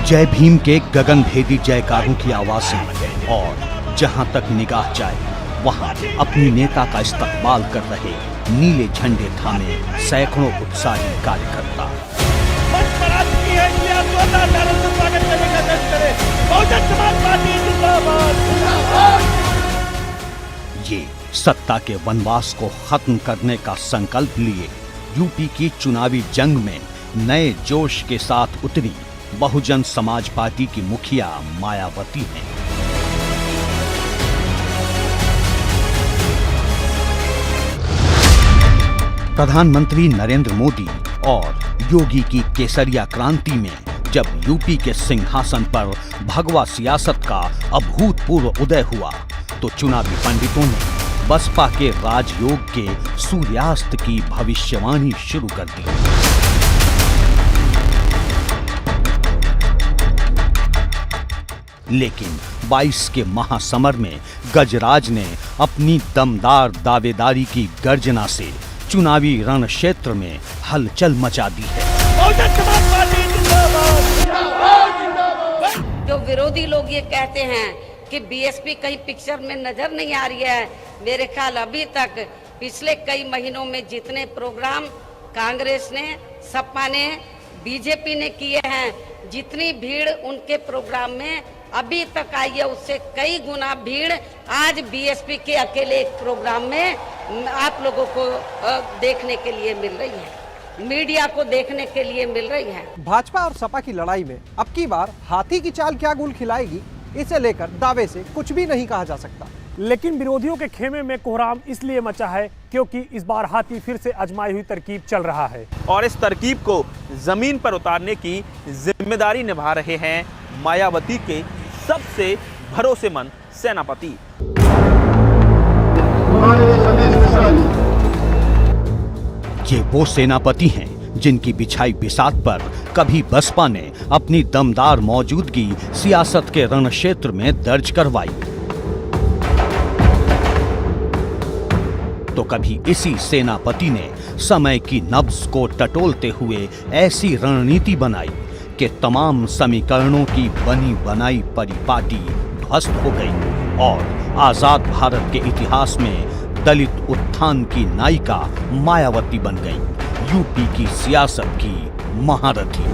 जय भीम के गगनभेदी जयकारों की आवाजें और जहां तक निगाह जाए वहां अपनी नेता का इस्तकबाल कर रहे नीले झंडे थामे सैकड़ों उत्साही कार्यकर्ता। ये सत्ता के वनवास को खत्म करने का संकल्प लिए यूपी की चुनावी जंग में नए जोश के साथ उतरी बहुजन समाज पार्टी की मुखिया मायावती हैं। प्रधानमंत्री नरेंद्र मोदी और योगी की केसरिया क्रांति में जब यूपी के सिंहासन पर भगवा सियासत का अभूतपूर्व उदय हुआ तो चुनावी पंडितों ने बसपा के राजयोग के सूर्यास्त की भविष्यवाणी शुरू कर दी। लेकिन 22 के महासमर में गजराज ने अपनी दमदार दावेदारी की गर्जना से चुनावी रण क्षेत्र में हलचल मचा दी है। जो विरोधी लोग ये कहते हैं कि बीएसपी कहीं पिक्चर में नजर नहीं आ रही है, मेरे ख्याल अभी तक पिछले कई महीनों में जितने प्रोग्राम कांग्रेस ने, सपा ने, बीजेपी ने किए हैं, जितनी भीड़ उनके प्रोग्राम में अभी तक आई है उससे कई गुना भीड़ आज बीएसपी के अकेले एक प्रोग्राम में आप लोगों को देखने के लिए मिल रही है, मीडिया को देखने के लिए मिल रही है। भाजपा और सपा की लड़ाई में अब की बार हाथी की चाल क्या गुल खिलाएगी, इसे लेकर दावे से कुछ भी नहीं कहा जा सकता। लेकिन विरोधियों के खेमे में कोहराम इसलिए मचा है क्योंकि इस बार हाथी फिर से आजमाई हुई तरकीब चल रहा है और इस तरकीब को जमीन पर उतारने की जिम्मेदारी निभा रहे हैं मायावती के सबसे भरोसेमंद सेनापति। ये वो सेनापति हैं जिनकी बिछाई बिसात पर कभी बसपा ने अपनी दमदार मौजूदगी सियासत के रण क्षेत्र में दर्ज करवाई तो कभी इसी सेनापति ने समय की नब्ज को टटोलते हुए ऐसी रणनीति बनाई कि तमाम समीकरणों की बनी बनाई परिपाटी ध्वस्त हो गई और आजाद भारत के इतिहास में दलित उत्थान की नायिका मायावती बन गई, यूपी की सियासत की महारथी।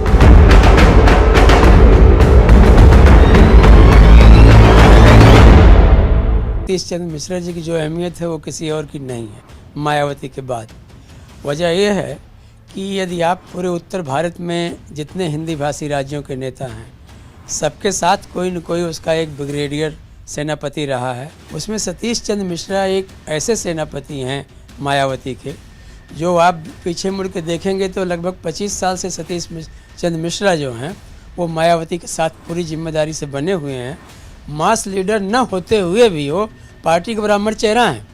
सतीश चंद्र मिश्रा जी की जो अहमियत है वो किसी और की नहीं है मायावती के बाद। वजह यह है कि यदि आप पूरे उत्तर भारत में जितने हिंदी भाषी राज्यों के नेता हैं सबके साथ कोई न कोई उसका एक ब्रिगेडियर सेनापति रहा है, उसमें सतीश चंद्र मिश्रा एक ऐसे सेनापति हैं मायावती के जो आप पीछे मुड़ के देखेंगे तो लगभग 25 साल से सतीश चंद्र मिश्रा जो हैं वो मायावती के साथ पूरी जिम्मेदारी से बने हुए हैं। मास लीडर न होते हुए भी वो पार्टी का ब्राह्मण चेहरा हैं।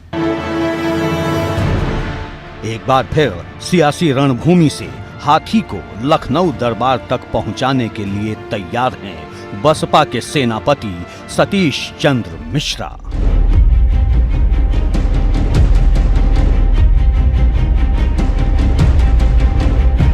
एक बार फिर सियासी रणभूमि से हाथी को लखनऊ दरबार तक पहुंचाने के लिए तैयार हैं बसपा के सेनापति सतीश चंद्र मिश्रा।